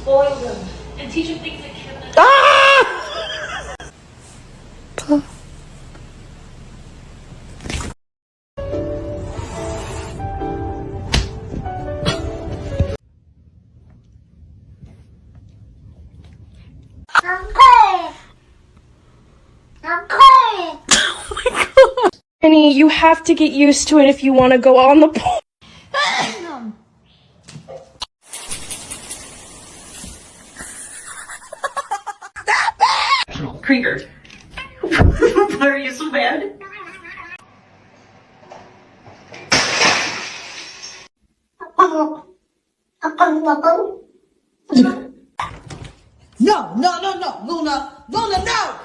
spoil them and teach them things that Kevin and Penny, you have to get used to it if you want to go on the pool. Krieger. Why are you so mad? No, Luna, no!